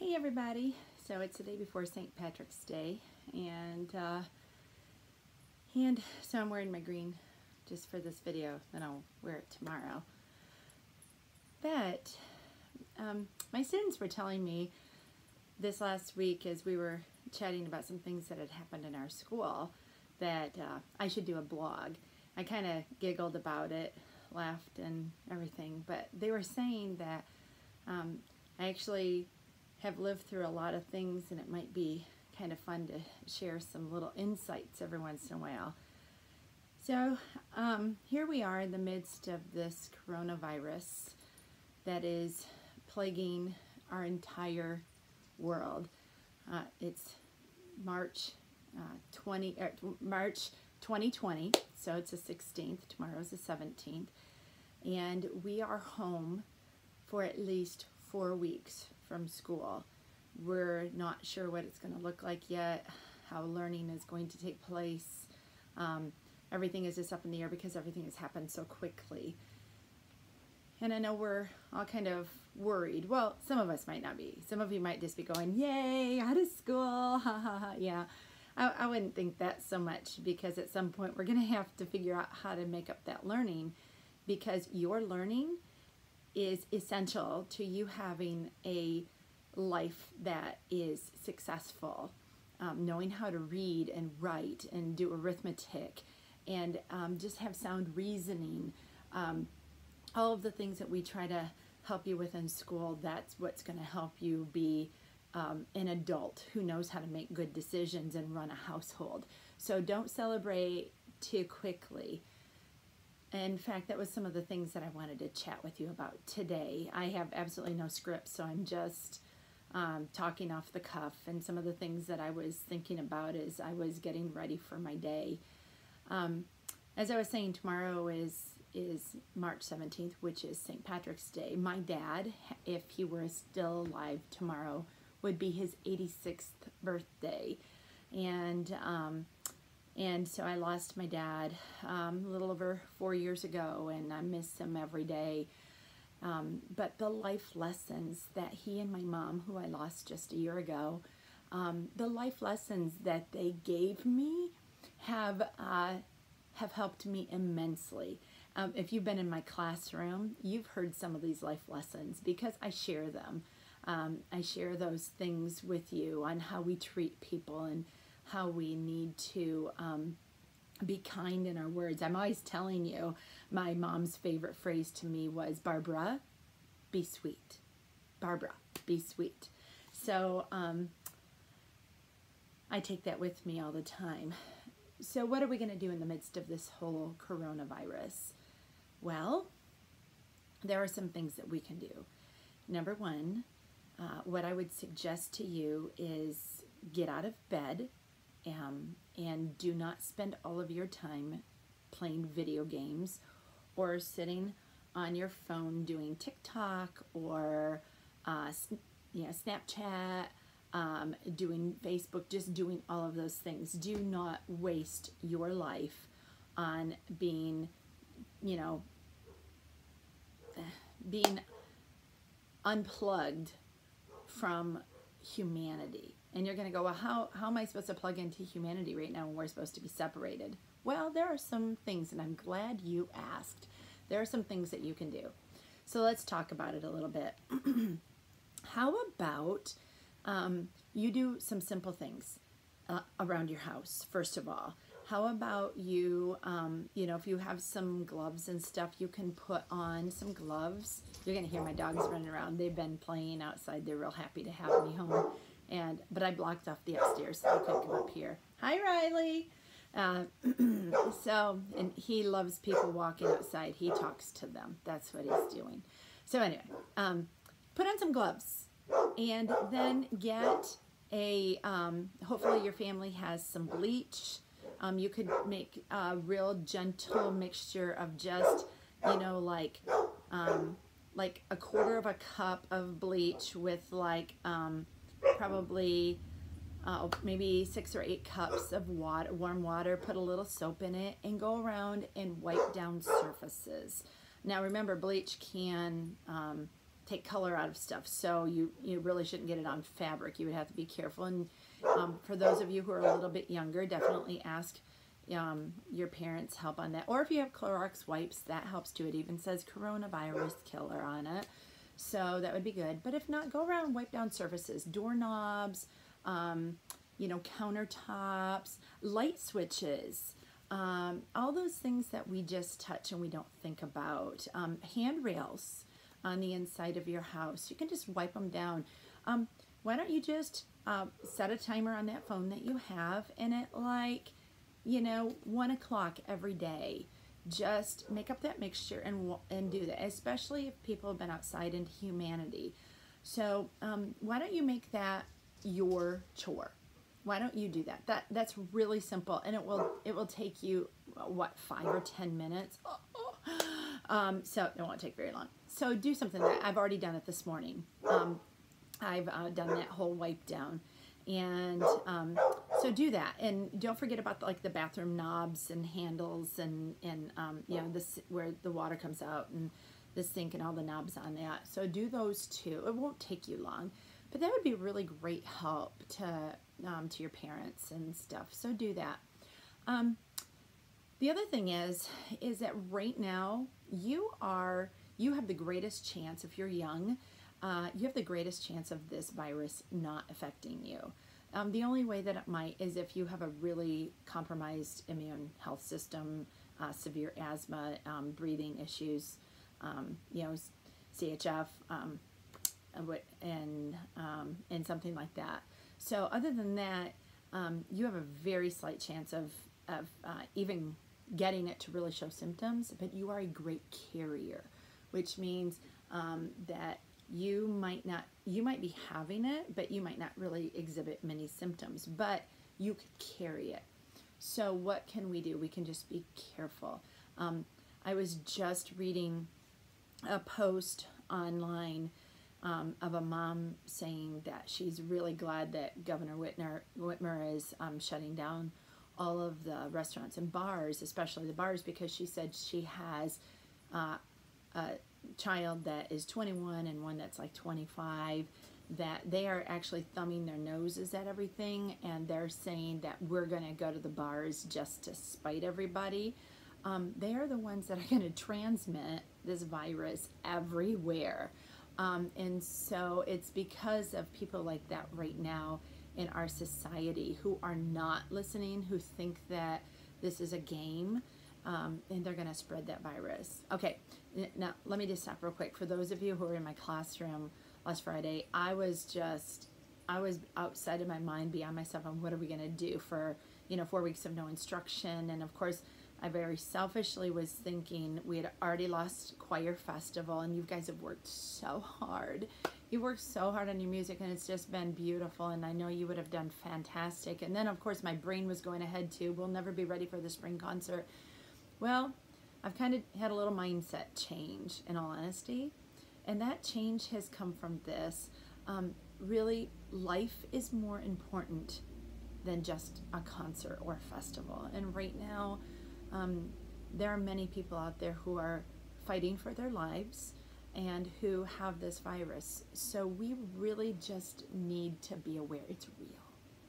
Hey everybody, so it's the day before St. Patrick's Day, and so I'm wearing my green just for this video, then I'll wear it tomorrow. But my students were telling me this last week as we were chatting about some things that had happened in our school that I should do a blog. I kind of giggled about it, laughed and everything, but they were saying that I actually have lived through a lot of things, and it might be kind of fun to share some little insights every once in a while. So here we are in the midst of this coronavirus that is plaguing our entire world. It's March 2020, so it's the 16th, tomorrow's the 17th, and we are home for at least 4 weeks from school. We're not sure what it's going to look like yet, how learning is going to take place. Everything is just up in the air because everything has happened so quickly. And I know we're all kind of worried. Well, some of us might not be. Some of you might just be going, yay, out of school, ha ha ha. Yeah, I wouldn't think that so much, because at some point we're going to have to figure out how to make up that learning, because your learning is essential to you having a life that is successful. Knowing how to read and write and do arithmetic and just have sound reasoning. All of the things that we try to help you with in school, that's what's going to help you be an adult who knows how to make good decisions and run a household. So don't celebrate too quickly. In fact, that was some of the things that I wanted to chat with you about today. I have absolutely no script, so I'm just talking off the cuff, and some of the things that I was thinking about as I was getting ready for my day. As I was saying, tomorrow is March 17th, which is St. Patrick's Day. My dad, if he were still alive tomorrow, would be his 86th birthday. And so I lost my dad a little over 4 years ago, and I miss him every day. But the life lessons that he and my mom, who I lost just a year ago, the life lessons that they gave me have helped me immensely. If you've been in my classroom, you've heard some of these life lessons because I share them. I share those things with you on how we treat people and how we need to be kind in our words. I'm always telling you, my mom's favorite phrase to me was, Barbara, be sweet. Barbara, be sweet. So I take that with me all the time. So what are we going to do in the midst of this whole coronavirus? Well, there are some things that we can do. Number one, what I would suggest to you is get out of bed and do not spend all of your time playing video games or sitting on your phone doing TikTok or Snapchat, doing Facebook, just doing all of those things. Do not waste your life on being unplugged from humanity. And you're going to go, well, how am I supposed to plug into humanity right now when we're supposed to be separated? Well, there are some things, and I'm glad you asked. There are some things that you can do. So let's talk about it a little bit. How about you do some simple things around your house, first of all. How about you, if you have some gloves and stuff, you can put on some gloves. You're going to hear my dogs running around. They've been playing outside. They're real happy to have me home. But I blocked off the upstairs so they couldn't come up here. Hi, Riley. And he loves people walking outside. He talks to them. That's what he's doing. So anyway, put on some gloves, and then get a, hopefully your family has some bleach. You could make a real gentle mixture of just, like a quarter of a cup of bleach with probably maybe 6 or 8 cups of water, warm water. Put a little soap in it and go around and wipe down surfaces. Now remember, bleach can take color out of stuff. So you really shouldn't get it on fabric. You would have to be careful. And for those of you who are a little bit younger, definitely ask your parents' help on that. Or if you have Clorox wipes, that helps too. It even says coronavirus killer on it. So that would be good. But if not, go around and wipe down surfaces, doorknobs, countertops, light switches, all those things that we just touch and we don't think about. Handrails on the inside of your house. You can just wipe them down. Why don't you just set a timer on that phone that you have, and at 1 o'clock every day, just make up that mixture and do that, especially if people have been outside into humanity. So why don't you make that your chore? Why don't you do that? That's really simple, and it will take you, what, 5 or 10 minutes? So it won't take very long. So do something that I've already done it this morning. I've done that whole wipe down, and so do that, and don't forget about the bathroom knobs and handles and this where the water comes out, and the sink and all the knobs on that. So do those too. It won't take you long, but that would be really great help to your parents and stuff. So do that. The other thing is that right now you have the greatest chance, if you're young, you have the greatest chance of this virus not affecting you. The only way that it might is if you have a really compromised immune health system, severe asthma, breathing issues, CHF, and something like that. So other than that, you have a very slight chance of even getting it to really show symptoms, but you are a great carrier, which means that you might be having it, but you might not really exhibit many symptoms, but you could carry it. So what can we do? We can just be careful. I was just reading a post online of a mom saying that she's really glad that Governor Whitmer is shutting down all of the restaurants and bars, especially the bars, because she said she has a child that is 21 and one that's 25, that they are actually thumbing their noses at everything, and they're saying that we're going to go to the bars just to spite everybody. They are the ones that are going to transmit this virus everywhere. And so it's because of people like that right now in our society who are not listening, who think that this is a game, and they're going to spread that virus. Okay, now let me just stop real quick. For those of you who were in my classroom last Friday, I was outside of my mind, beyond myself, on what are we going to do for 4 weeks of no instruction. And of course, I very selfishly was thinking we had already lost choir festival, and you guys have worked so hard. You worked so hard on your music, and it's just been beautiful, and I know you would have done fantastic. And then, of course, my brain was going ahead to, we'll never be ready for the spring concert. Well, I've kind of had a little mindset change, in all honesty, and that change has come from this. Really, life is more important than just a concert or a festival. And right now, there are many people out there who are fighting for their lives and who have this virus. So we really just need to be aware. It's real.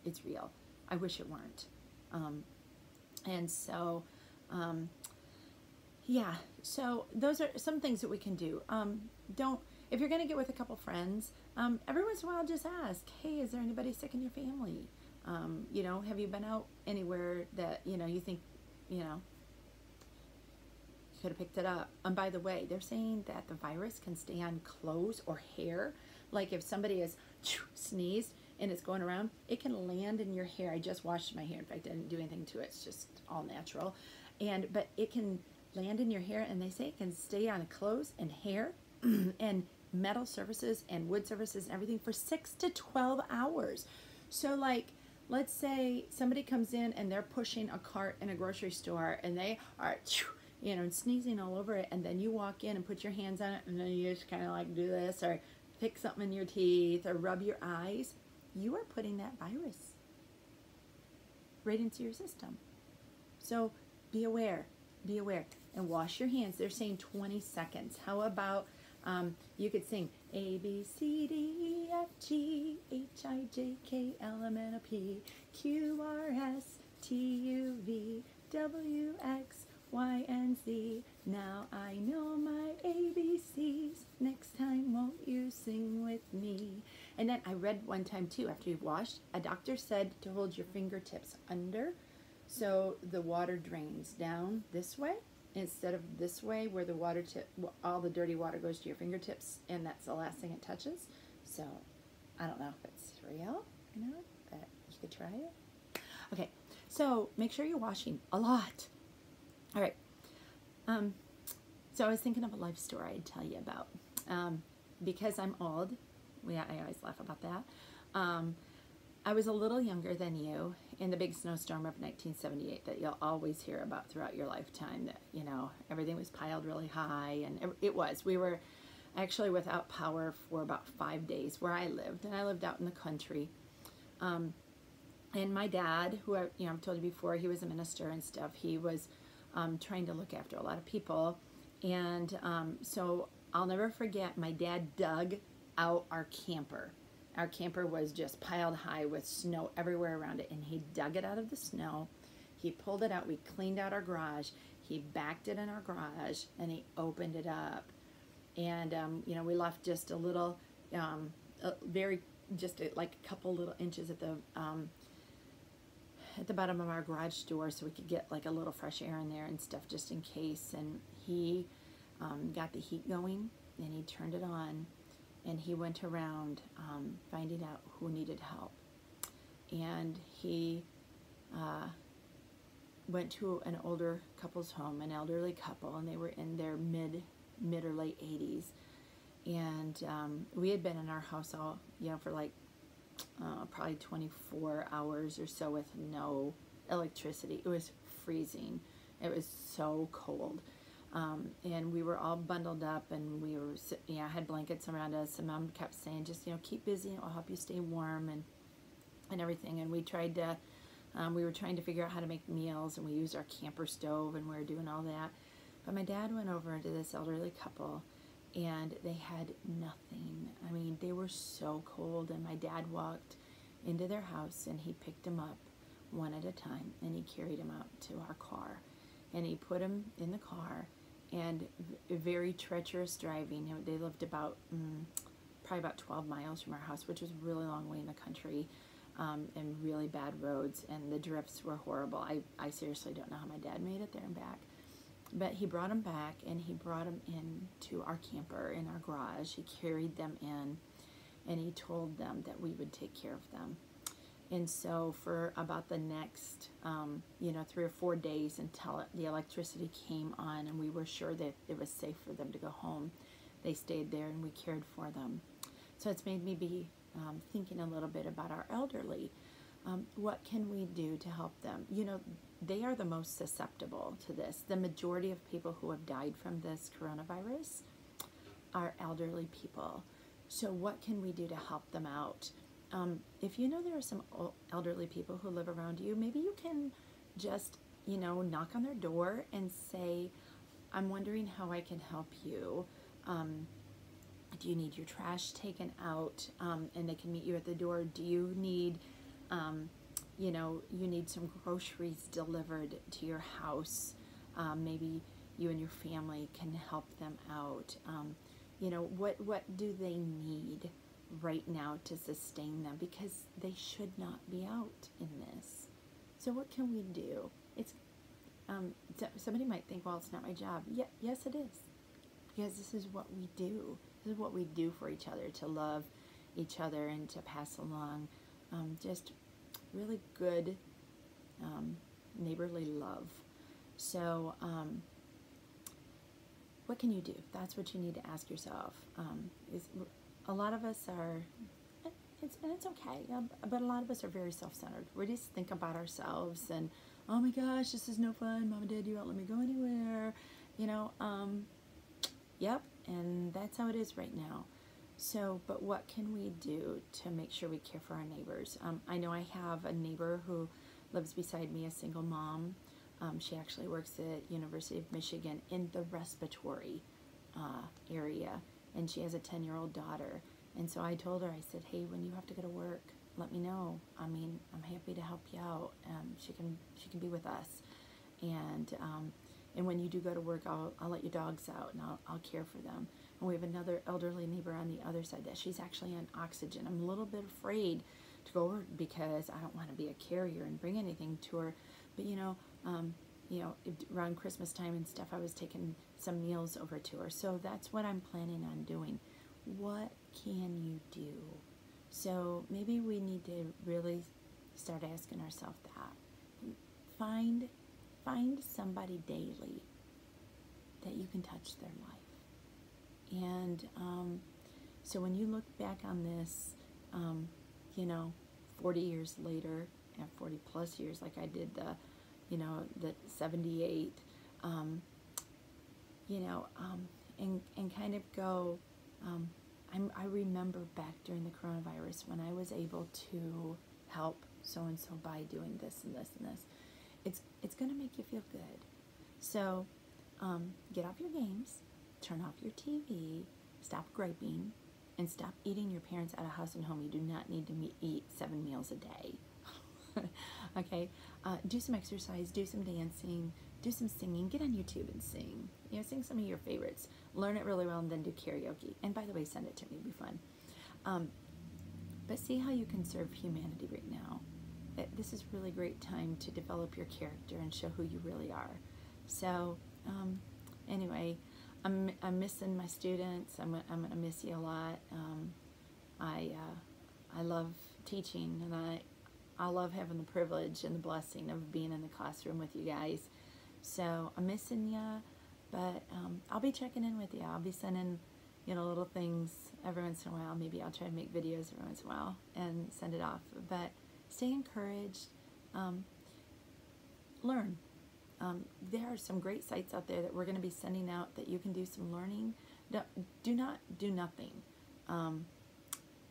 It's real. I wish it weren't. And so, yeah, so those are some things that we can do. If you're going to get with a couple friends, every once in a while just ask, hey, is there anybody sick in your family? Have you been out anywhere that, you think, you could have picked it up? And by the way, they're saying that the virus can stay on clothes or hair. Like if somebody has sneezed and it's going around, it can land in your hair. I just washed my hair. In fact, I didn't do anything to it. It's just all natural. But it can land in your hair, and they say it can stay on clothes and hair and metal surfaces and wood surfaces and everything for 6 to 12 hours. So let's say somebody comes in and they're pushing a cart in a grocery store, and they are sneezing all over it, and then you walk in and put your hands on it, and then you just kind of do this, or pick something in your teeth, or rub your eyes. You are putting that virus right into your system. So be aware, and wash your hands. They're saying 20 seconds. How about you could sing, A, B, C, D, E, F, G, H, I, J, K, L, M, N, O, P, Q, R, S, T, U, V, W, X, Y, and Z. Now I know my ABCs. Next time, won't you sing with me? And then I read one time too, after you've washed, a doctor said to hold your fingertips under so the water drains down this way instead of this way where the water all the dirty water goes to your fingertips, and that's the last thing it touches. So I don't know if it's real, but you could try it. Okay, so make sure you're washing a lot. All right. So I was thinking of a life story I'd tell you about. Because I'm old, I always laugh about that. I was a little younger than you in the big snowstorm of 1978 that you'll always hear about throughout your lifetime, that, everything was piled really high, and it was. We were actually without power for about 5 days where I lived, and I lived out in the country. And my dad, who I've told you before, he was a minister and stuff. He was trying to look after a lot of people, and so I'll never forget, my dad dug out our camper. Our camper was just piled high with snow everywhere around it, and he dug it out of the snow. He pulled it out. We cleaned out our garage. He backed it in our garage, and he opened it up. And, we left just a little, like a couple little inches at the bottom of our garage door so we could get like a little fresh air in there and stuff just in case. And he got the heat going, and he turned it on, and he went around finding out who needed help. And he went to an older couple's home, an elderly couple, and they were in their mid or late 80s. And we had been in our house all, for like probably 24 hours or so with no electricity. It was freezing. It was so cold. And we were all bundled up, and we were, had blankets around us, and Mom kept saying, just, keep busy, I'll help you stay warm and everything. And we tried to, we were trying to figure out how to make meals, and we used our camper stove, and we were doing all that. But my dad went over to this elderly couple, and they had nothing. I mean, they were so cold, and my dad walked into their house, and he picked them up one at a time, and he carried them out to our car, and he put them in the car. And very treacherous driving. They lived about probably about 12 miles from our house, which was a really long way in the country, and really bad roads, and the drifts were horrible. I seriously don't know how my dad made it there and back. But he brought them back, and he brought them into our camper in our garage. He carried them in, and he told them that we would take care of them. And so for about the next, 3 or 4 days until the electricity came on and we were sure that it was safe for them to go home, they stayed there, and we cared for them. So it's made me be thinking a little bit about our elderly. What can we do to help them? They are the most susceptible to this. The majority of people who have died from this coronavirus are elderly people. So what can we do to help them out? If you know there are some elderly people who live around you, maybe you can just, knock on their door and say, I'm wondering how I can help you. Do you need your trash taken out? And they can meet you at the door. Do you need, you need some groceries delivered to your house? Maybe you and your family can help them out. What do they need right now to sustain them, because they should not be out in this. So what can we do? It's somebody might think, well, it's not my job. Yes, it is, because this is what we do. This is what we do for each other, to love each other and to pass along just really good neighborly love. So what can you do? That's what you need to ask yourself. A lot of us are, and it's okay, but a lot of us are very self-centered. We just think about ourselves and, oh my gosh, this is no fun. Mom and Dad, you won't let me go anywhere. Yep, and that's how it is right now. So, but what can we do to make sure we care for our neighbors? I know I have a neighbor who lives beside me, a single mom. She actually works at University of Michigan in the respiratory area. and she has a 10-year-old daughter. And so I told her, I said, hey, when you have to go to work, let me know. I mean, I'm happy to help you out. She can be with us. And when you do go to work, I'll let your dogs out, and I'll care for them. And we have another elderly neighbor on the other side that she's actually on oxygen. I'm a little bit afraid to go over because I don't want to be a carrier and bring anything to her. But around Christmas time and stuff, I was taking some meals over to her. So that's what I'm planning on doing. What can you do? So maybe we need to really start asking ourselves that. Find somebody daily that you can touch their life. And so when you look back on this, 40 years later, 40 plus years, like I did the 78, and kind of go, I remember back during the coronavirus when I was able to help so-and-so by doing this and this and this. It's going to make you feel good. So get off your games, turn off your TV, stop griping, and stop eating your parents out of house and home. You do not need to eat 7 meals a day. Okay? Do some exercise, do some dancing, do some singing. Get on YouTube and sing. Sing some of your favorites. Learn it really well and then do karaoke. And by the way, send it to me. It'd be fun. But see how you can serve humanity right now. This is a really great time to develop your character and show who you really are. So, anyway, I'm missing my students. I'm gonna miss you a lot. I love teaching, and I love having the privilege and the blessing of being in the classroom with you guys. So I'm missing you, but I'll be checking in with you. I'll be sending little things every once in a while. Maybe I'll try to make videos every once in a while and send it off. But stay encouraged. Learn. There are some great sites out there that we're going to be sending out that you can do some learning. Do not do nothing.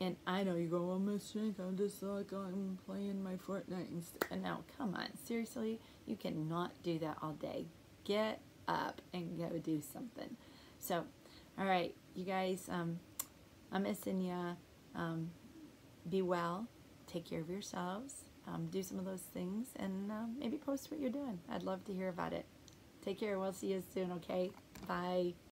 And I know you go, oh, Miss Schenck, I'm just like, I'm playing my Fortnite and now, come on, seriously, you cannot do that all day. Get up and go do something. So, all right, you guys, I'm missing you. Be well. Take care of yourselves. Do some of those things, and maybe post what you're doing. I'd love to hear about it. Take care. We'll see you soon, okay? Bye.